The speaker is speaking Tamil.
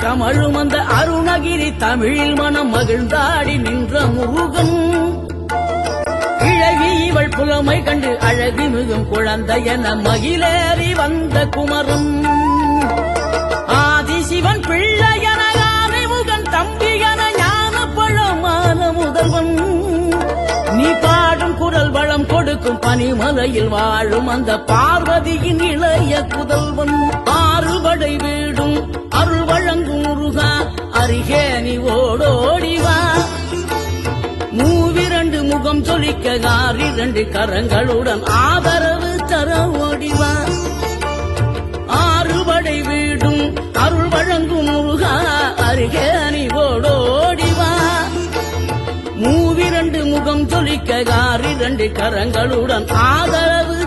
கமழும் அந்த அருணகிரி தமிழில் மனம் மகிழ்ந்தாடி நின்ற முருகன். கிழவி இவள் புலமை கண்டு அழகு மிகும் குழந்தை என மகிழேறி வந்த குமரன். ஆதிசிவன் பிள்ளையன ஆனைமுகன் தம்பியன ஞான பழமான முதல்வன். நீ பாடும் குரல் வளம் கொடுக்கும் பனிமலையில் வாழும் அந்த பார்வதியின் இளைய புதல்வன். ஆறுபடை வீடும் அருள் வழங்கும் முருகா அருகே நீ ஓடோடிவா. மூவிரண்டு முகம் சொலிக்க 2 கரங்களுடன் ஆதரவு தர ஓடிவா. ஆறுபடை வீடும் அருள் வழங்கும் முருகா அருகே நீ ஓடோடிவா. மூவிரண்டு முகம் சொலிக்க 2 கரங்களுடன் ஆதரவு